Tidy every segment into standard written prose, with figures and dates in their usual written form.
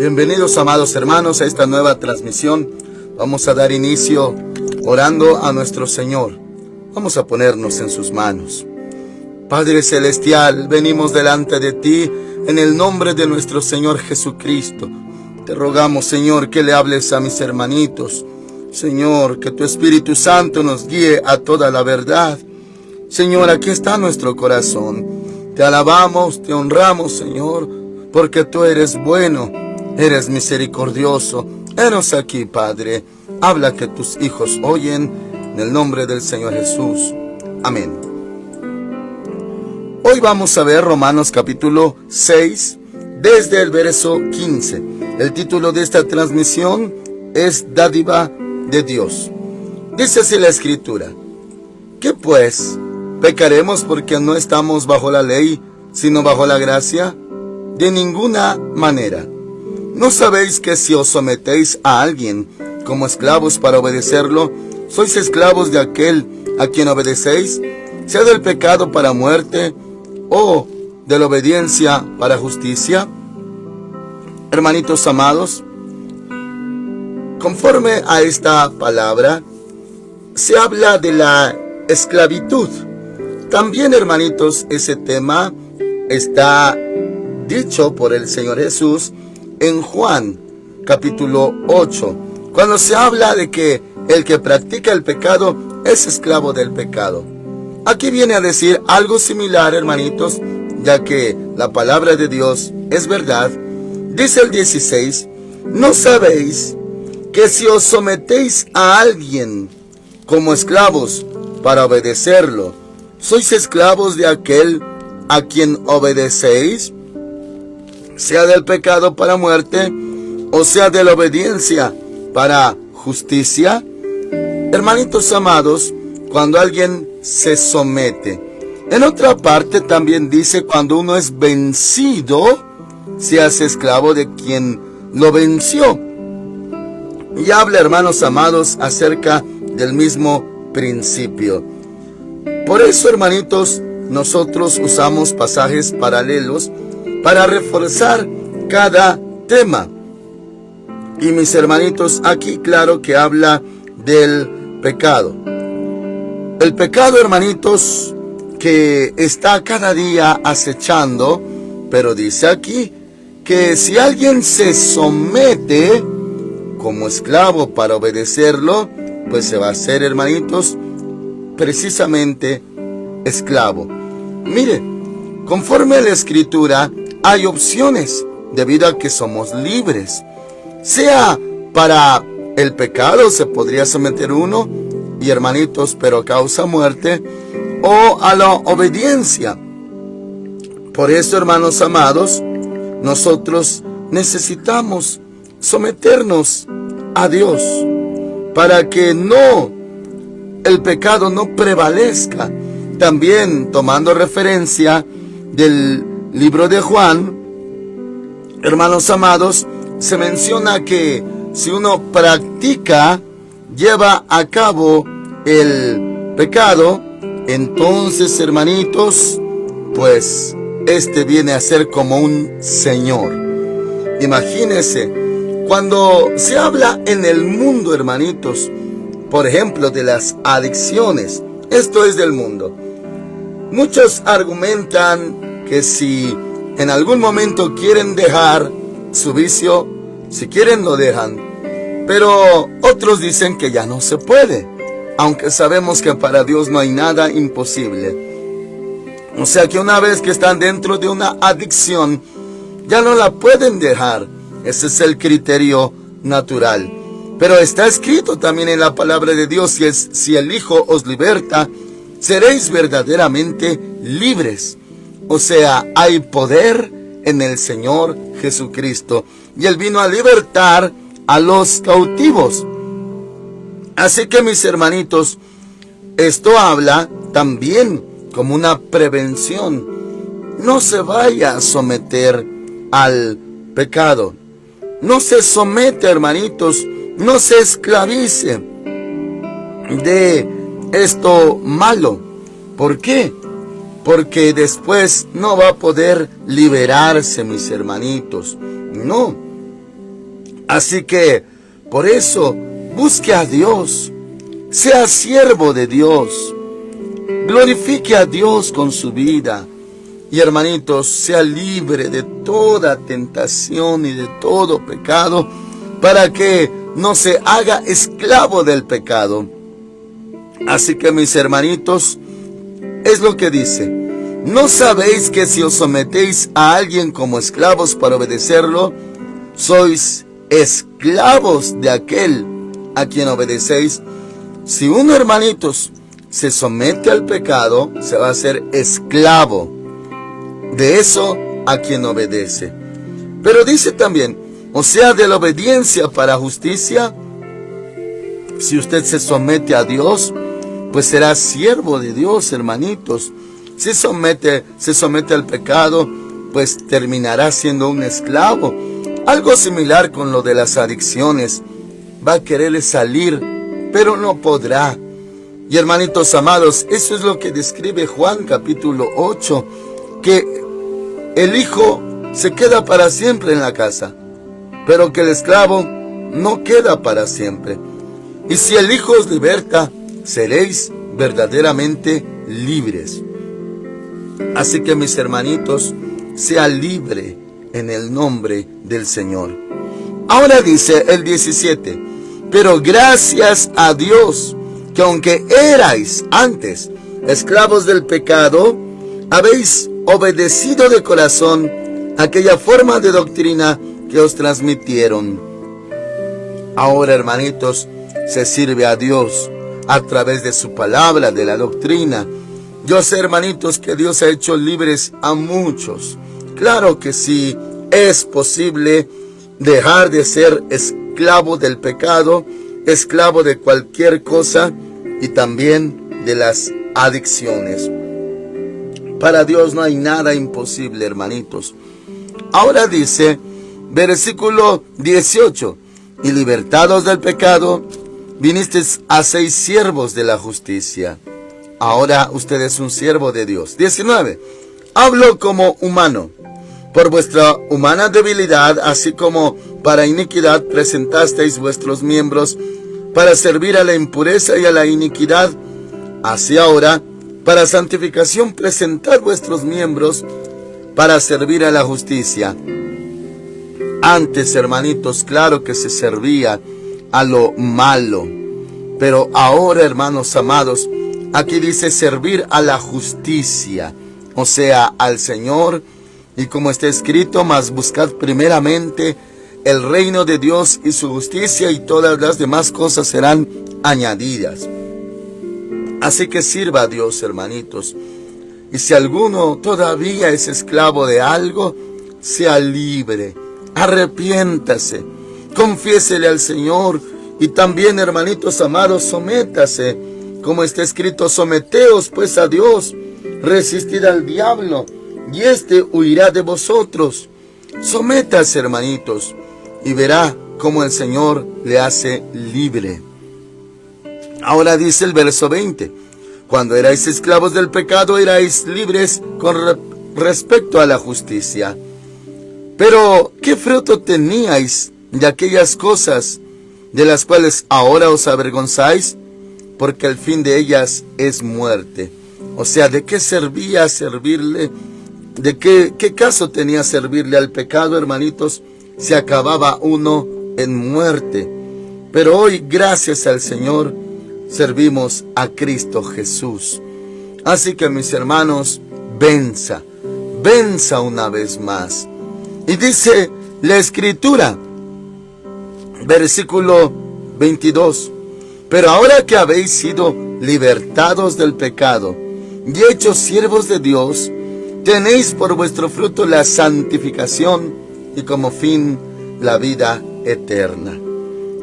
Bienvenidos, amados hermanos, a esta nueva transmisión. Vamos a dar inicio orando a nuestro Señor. Vamos a ponernos en sus manos. Padre Celestial, venimos delante de ti en el nombre de nuestro Señor Jesucristo. Te rogamos, Señor, que le hables a mis hermanitos. Señor, que tu Espíritu Santo nos guíe a toda la verdad. Señor, aquí está nuestro corazón. Te alabamos, te honramos, Señor, porque tú eres bueno, eres misericordioso. Henos aquí, Padre. Habla, que tus hijos oyen, en el nombre del Señor Jesús. Amén. Hoy vamos a ver Romanos capítulo 6, desde el verso 15. El título de esta transmisión es Dádiva de Dios. Dice así la Escritura: ¿qué pues? ¿Pecaremos porque no estamos bajo la ley, sino bajo la gracia? De ninguna manera. ¿No sabéis que si os sometéis a alguien como esclavos para obedecerlo, sois esclavos de aquel a quien obedecéis, sea del pecado para muerte o de la obediencia para justicia? Hermanitos amados, conforme a esta palabra, se habla de la esclavitud. También, hermanitos, ese tema está dicho por el Señor Jesús en Juan capítulo 8, cuando se habla de que el que practica el pecado es esclavo del pecado. Aquí viene a decir algo similar, hermanitos, ya que la palabra de Dios es verdad. Dice el 16: ¿no sabéis que si os sometéis a alguien como esclavos para obedecerlo, sois esclavos de aquel a quien obedecéis, sea del pecado para muerte o sea de la obediencia para justicia? Hermanitos amados, cuando alguien se somete. En otra parte también dice: cuando uno es vencido, se hace esclavo de quien lo venció. Y habla, hermanos amados, acerca del mismo principio. Por eso, hermanitos, nosotros usamos pasajes paralelos para reforzar cada tema. Y mis hermanitos, aquí claro que habla del pecado. El pecado, hermanitos, que está cada día acechando, pero dice aquí que si alguien se somete como esclavo para obedecerlo, pues se va a hacer, hermanitos, precisamente esclavo. Mire, conforme a la Escritura, hay opciones, debido a que somos libres. Sea para el pecado, se podría someter uno, y hermanitos, pero causa muerte, o a la obediencia. Por eso, hermanos amados, nosotros necesitamos someternos a Dios, para que el pecado no prevalezca. También, tomando referencia del libro de Juan, hermanos amados, se menciona que si uno lleva a cabo el pecado, entonces, hermanitos, pues este viene a ser como un señor. Imagínense, cuando se habla en el mundo, hermanitos, por ejemplo, de las adicciones, esto es del mundo. Muchos argumentan que si en algún momento quieren dejar su vicio, si quieren lo dejan. Pero otros dicen que ya no se puede, aunque sabemos que para Dios no hay nada imposible. O sea que una vez que están dentro de una adicción, ya no la pueden dejar. Ese es el criterio natural. Pero está escrito también en la palabra de Dios: si el Hijo os liberta, seréis verdaderamente libres. O sea, hay poder en el Señor Jesucristo, y Él vino a libertar a los cautivos. Así que, mis hermanitos, esto habla también como una prevención. No se vaya a someter al pecado. No se somete, hermanitos, no se esclavice de esto malo. ¿Por qué? Porque después no va a poder liberarse, mis hermanitos. No. Así que, por eso, busque a Dios, sea siervo de Dios, glorifique a Dios con su vida. Y hermanitos, sea libre de toda tentación y de todo pecado, para que no se haga esclavo del pecado. Así que mis hermanitos, es lo que dice: ¿no sabéis que si os sometéis a alguien como esclavos para obedecerlo, sois esclavos de aquel a quien obedecéis? Si uno, hermanitos, se somete al pecado, se va a hacer esclavo de eso a quien obedece. Pero dice también, o sea, de la obediencia para justicia. Si usted se somete a Dios, pues será siervo de Dios, hermanitos. Si se somete al pecado, pues terminará siendo un esclavo. Algo similar con lo de las adicciones. Va a querer salir, pero no podrá. Y hermanitos amados, eso es lo que describe Juan capítulo 8, que el hijo se queda para siempre en la casa, pero que el esclavo no queda para siempre. Y si el Hijo os liberta, seréis verdaderamente libres. Así que mis hermanitos, sea libre en el nombre del Señor. Ahora dice el 17, pero gracias a Dios, que aunque erais antes esclavos del pecado, habéis obedecido de corazón aquella forma de doctrina que os transmitieron. Ahora, hermanitos, se sirve a Dios a través de su palabra, de la doctrina. Yo sé, hermanitos, que Dios ha hecho libres a muchos. Claro que sí, es posible dejar de ser esclavo del pecado, esclavo de cualquier cosa y también de las adicciones. Para Dios no hay nada imposible, hermanitos. Ahora dice, versículo 18, y libertados del pecado, vinisteis a ser siervos de la justicia. Ahora usted es un siervo de Dios. 19, hablo como humano. Por vuestra humana debilidad, así como para iniquidad, presentasteis vuestros miembros para servir a la impureza y a la iniquidad. Así ahora, para santificación, presentad vuestros miembros para servir a la justicia. Antes, hermanitos, claro que se servía a lo malo, pero ahora, hermanos amados, aquí dice servir a la justicia, o sea, al Señor. Y como está escrito, mas buscad primeramente el reino de Dios y su justicia, y todas las demás cosas serán añadidas. Así que sirva a Dios, hermanitos. Y si alguno todavía es esclavo de algo, sea libre, arrepiéntase, confiésele al Señor. Y también, hermanitos amados, sométase, como está escrito, someteos pues a Dios, resistid al diablo, y éste huirá de vosotros. Sométase, hermanitos, y verá cómo el Señor le hace libre. Ahora dice el verso 20, cuando erais esclavos del pecado, erais libres con respecto a la justicia. Pero, ¿qué fruto teníais de aquellas cosas de las cuales ahora os avergonzáis? Porque el fin de ellas es muerte. O sea, ¿de qué servía servirle? ¿De qué caso tenía servirle al pecado, hermanitos? Se acababa uno en muerte. Pero hoy, gracias al Señor, servimos a Cristo Jesús. Así que, mis hermanos, venza una vez más. Y dice la Escritura, versículo 22, pero ahora que habéis sido libertados del pecado y hechos siervos de Dios, tenéis por vuestro fruto la santificación y como fin la vida eterna.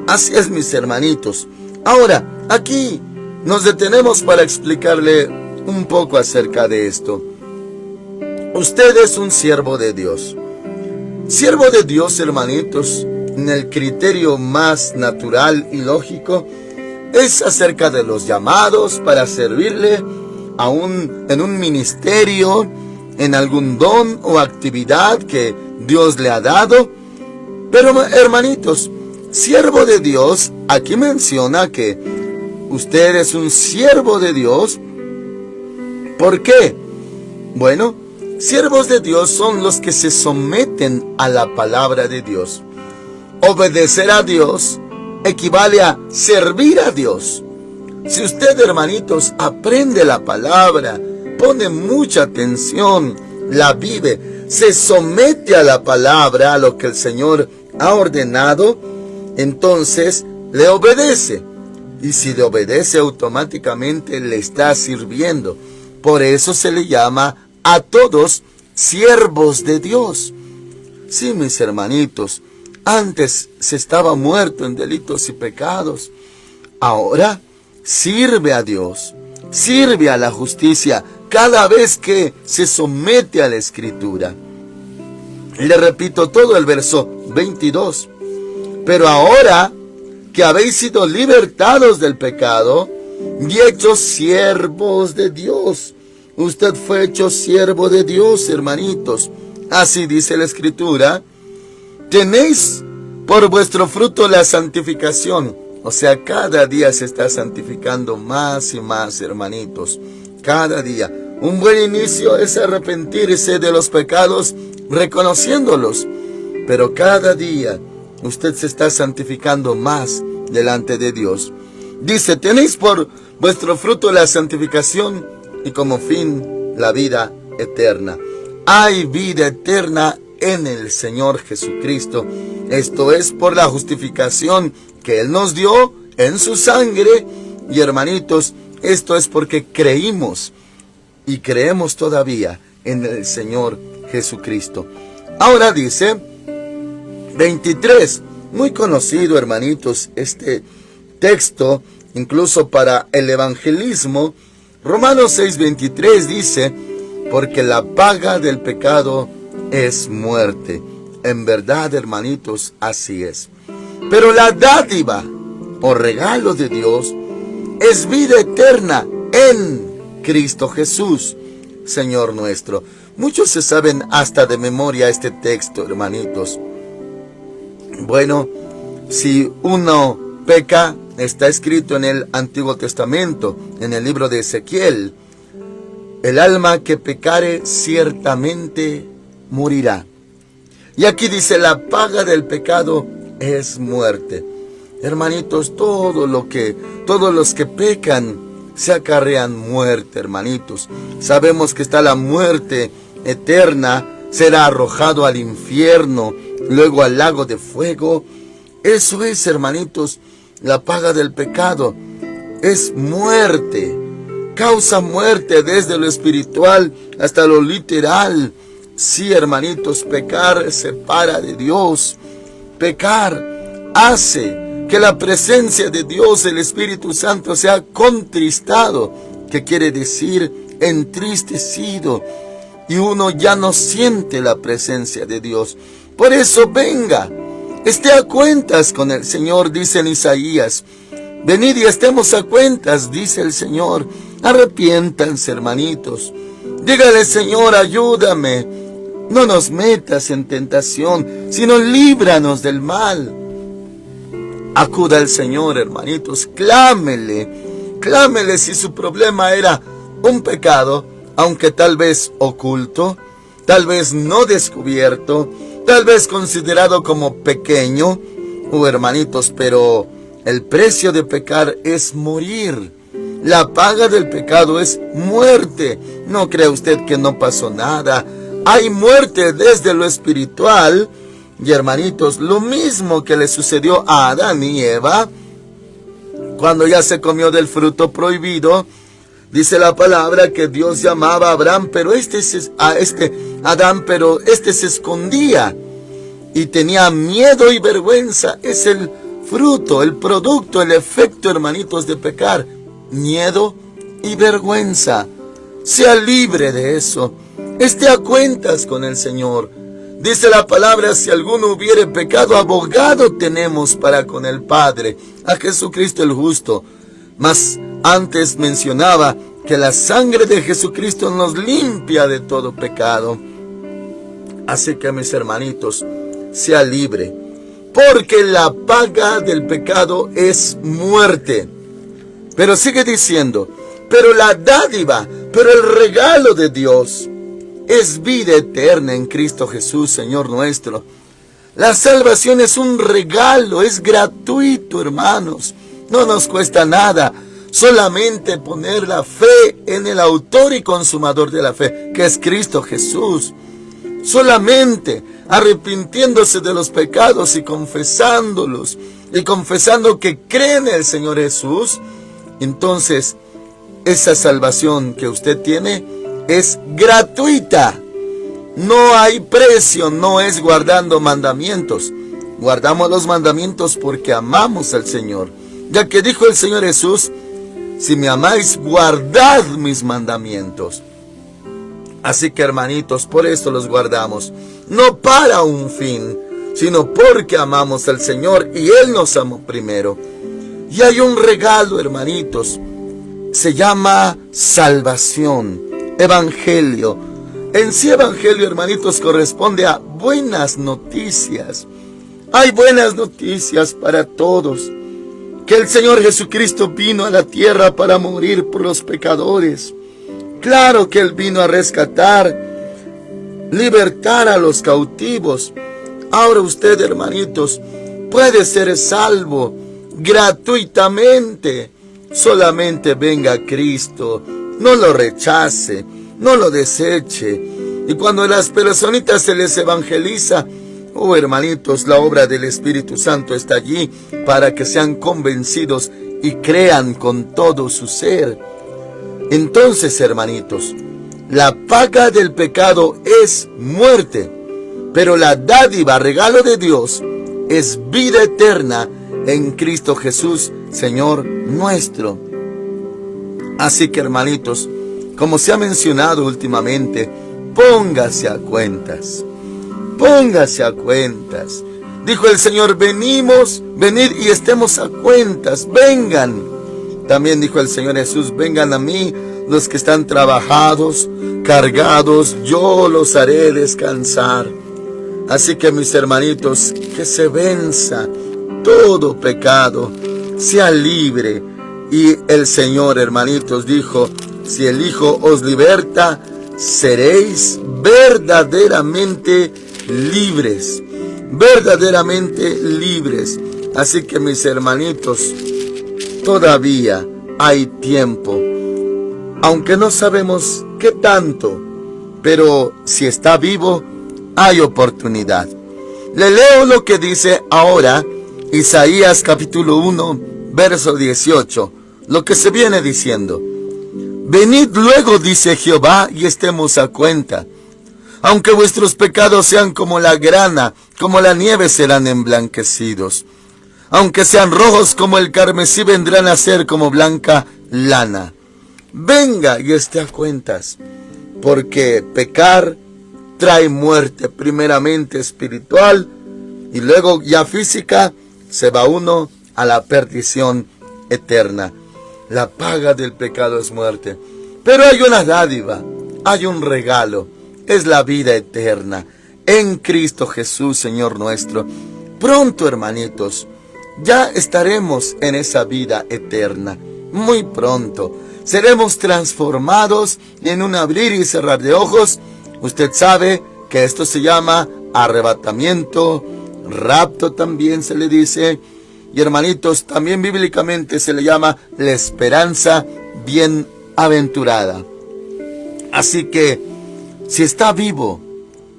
Así es, mis hermanitos. Ahora, aquí nos detenemos para explicarle un poco acerca de esto. Usted es un siervo de Dios. Siervo de Dios, hermanitos, en el criterio más natural y lógico, es acerca de los llamados para servirle en un ministerio, en algún don o actividad que Dios le ha dado. Pero, hermanitos, Siervo de Dios, aquí menciona que usted es un siervo de Dios. ¿Por qué? Bueno, siervos de Dios son los que se someten a la palabra de Dios. Obedecer a Dios equivale a servir a Dios. Si usted, hermanitos, aprende la palabra, pone mucha atención, la vive, se somete a la palabra, a lo que el Señor ha ordenado, entonces le obedece. Y si le obedece, automáticamente le está sirviendo. Por eso se le llama a todos siervos de Dios. Sí, mis hermanitos, antes se estaba muerto en delitos y pecados. Ahora sirve a Dios, sirve a la justicia cada vez que se somete a la Escritura. Le repito todo el verso 22. Pero ahora que habéis sido libertados del pecado y hechos siervos de Dios. Usted fue hecho siervo de Dios, hermanitos. Así dice la Escritura. Tenéis por vuestro fruto la santificación. O sea, cada día se está santificando más y más, hermanitos. Cada día. Un buen inicio es arrepentirse de los pecados, reconociéndolos. Pero cada día usted se está santificando más delante de Dios. Dice, tenéis por vuestro fruto la santificación y como fin la vida eterna. Hay vida eterna en el Señor Jesucristo. Esto es por la justificación que Él nos dio en su sangre. Y hermanitos, esto es porque creímos y creemos todavía en el Señor Jesucristo. Ahora dice 23, muy conocido, hermanitos, este texto, incluso para el evangelismo. Romanos 6:23 dice, porque la paga del pecado es muerte. En verdad, hermanitos, así es. Pero la dádiva o regalo de Dios es vida eterna en Cristo Jesús, Señor nuestro. Muchos se saben hasta de memoria este texto, hermanitos. Bueno, si uno peca, está escrito en el Antiguo Testamento, en el libro de Ezequiel, el alma que pecare ciertamente morirá. Y aquí dice, la paga del pecado es muerte. Hermanitos, todos los que pecan se acarrean muerte, hermanitos. Sabemos que está la muerte eterna, será arrojado al infierno, luego al lago de fuego. Eso es, hermanitos, la paga del pecado. Es muerte, causa muerte desde lo espiritual hasta lo literal. Sí, hermanitos, pecar separa de Dios. Pecar hace que la presencia de Dios, el Espíritu Santo, sea contristado, que quiere decir entristecido, y uno ya no siente la presencia de Dios. Por eso venga, esté a cuentas con el Señor, dice en Isaías. Venid y estemos a cuentas, dice el Señor. Arrepiéntanse, hermanitos. Dígale, Señor, ayúdame. No nos metas en tentación, sino líbranos del mal. Acuda al Señor, hermanitos. Clámele si su problema era un pecado, aunque tal vez oculto, tal vez no descubierto, tal vez considerado como pequeño. Hermanitos, pero el precio de pecar es morir. La paga del pecado es muerte. No crea usted que no pasó nada. Hay muerte desde lo espiritual. Y hermanitos, lo mismo que le sucedió a Adán y Eva cuando ya se comió del fruto prohibido. Dice la palabra que Dios llamaba a Abraham, pero Adán, pero este se escondía y tenía miedo y vergüenza. Es el fruto, el producto, el efecto, hermanitos, de pecar. Miedo y vergüenza. Sea libre de eso. Esté a cuentas con el Señor. Dice la palabra, si alguno hubiere pecado, abogado tenemos para con el Padre, a Jesucristo el justo. Mas antes mencionaba que la sangre de Jesucristo nos limpia de todo pecado. Así que, mis hermanitos, sea libre. porque la paga del pecado es muerte. Pero sigue diciendo, pero la dádiva, pero el regalo de Dios es vida eterna en Cristo Jesús, Señor nuestro. La salvación es un regalo, es gratuito, hermanos. No nos cuesta nada, solamente poner la fe en el autor y consumador de la fe, que es Cristo Jesús. Solamente arrepintiéndose de los pecados y confesándolos, y confesando que cree en el Señor Jesús, entonces esa salvación que usted tiene es gratuita. No hay precio, no es guardando mandamientos. Guardamos los mandamientos porque amamos al Señor. Ya que dijo el Señor Jesús, si me amáis, guardad mis mandamientos. Así que, hermanitos, por esto los guardamos. No para un fin, sino porque amamos al Señor y Él nos amó primero. Y hay un regalo, hermanitos. Se llama salvación, evangelio. En sí, evangelio, hermanitos, corresponde a buenas noticias. Hay buenas noticias para todos. Que el Señor Jesucristo vino a la tierra para morir por los pecadores. Claro que Él vino a rescatar, libertar a los cautivos. Ahora usted, hermanitos, puede ser salvo gratuitamente. Solamente venga a Cristo. No lo rechace, no lo deseche. Y cuando a las personitas se les evangeliza, oh hermanitos, la obra del Espíritu Santo está allí para que sean convencidos y crean con todo su ser. Entonces, hermanitos, la paga del pecado es muerte, pero la dádiva, regalo de Dios, es vida eterna en Cristo Jesús, Señor nuestro. Así que, hermanitos, como se ha mencionado últimamente, póngase a cuentas. Póngase a cuentas. Dijo el Señor, venid y estemos a cuentas, vengan. También dijo el Señor Jesús, vengan a mí los que están trabajados, cargados, yo los haré descansar. Así que, mis hermanitos, que se venza todo pecado, sea libre. Y el Señor, hermanitos, dijo, si el Hijo os liberta, seréis verdaderamente libres. Verdaderamente libres. Así que, mis hermanitos, todavía hay tiempo. Aunque no sabemos qué tanto, pero si está vivo, hay oportunidad. Le leo lo que dice ahora Isaías capítulo 1, verso 18, lo que se viene diciendo. Venid luego, dice Jehová, y estemos a cuenta. Aunque vuestros pecados sean como la grana, como la nieve serán emblanquecidos. Aunque sean rojos como el carmesí, vendrán a ser como blanca lana. Venga y esté a cuentas, porque pecar trae muerte, primeramente espiritual, y luego ya física, se va uno a la perdición eterna. La paga del pecado es muerte. Pero hay una dádiva, hay un regalo, es la vida eterna en Cristo Jesús, Señor nuestro. Pronto, hermanitos, ya estaremos en esa vida eterna. Muy pronto seremos transformados en un abrir y cerrar de ojos. Usted sabe que esto se llama arrebatamiento, rapto también se le dice. Y hermanitos, también bíblicamente se le llama la esperanza bienaventurada. Así que, si está vivo,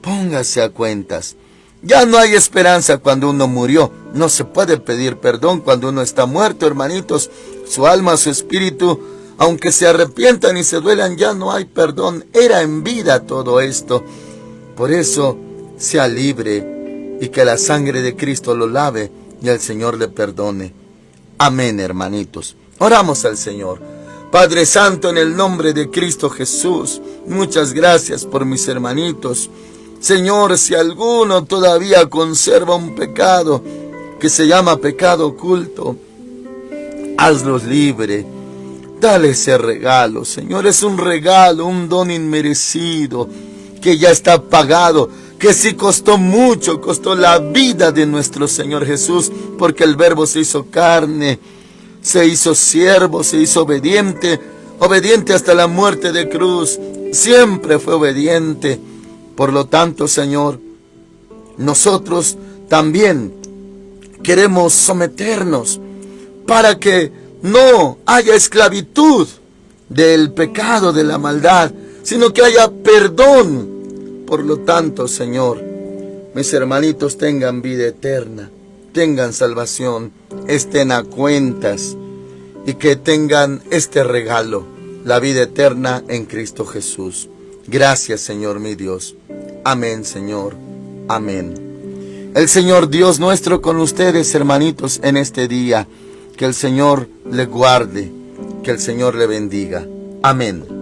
póngase a cuentas. Ya no hay esperanza cuando uno murió. No se puede pedir perdón cuando uno está muerto, hermanitos. Su alma, su espíritu, aunque se arrepientan y se duelan, ya no hay perdón. Era en vida todo esto. Por eso, sea libre y que la sangre de Cristo lo lave y el Señor le perdone. Amén, hermanitos. Oramos al Señor. Padre Santo, en el nombre de Cristo Jesús, muchas gracias por mis hermanitos. Señor, si alguno todavía conserva un pecado que se llama pecado oculto, hazlos libre. Dale ese regalo, Señor. Es un regalo, un don inmerecido, que ya está pagado, que sí costó mucho, costó la vida de nuestro Señor Jesús, porque el Verbo se hizo carne, se hizo siervo, se hizo obediente, obediente hasta la muerte de cruz, siempre fue obediente. Por lo tanto, Señor, nosotros también queremos someternos para que no haya esclavitud del pecado, de la maldad, sino que haya perdón. Por lo tanto, Señor, mis hermanitos tengan vida eterna, tengan salvación, estén a cuentas y que tengan este regalo, la vida eterna en Cristo Jesús. Gracias, Señor mi Dios. Amén, Señor. Amén. El Señor Dios nuestro con ustedes, hermanitos, en este día. Que el Señor le guarde, que el Señor le bendiga. Amén.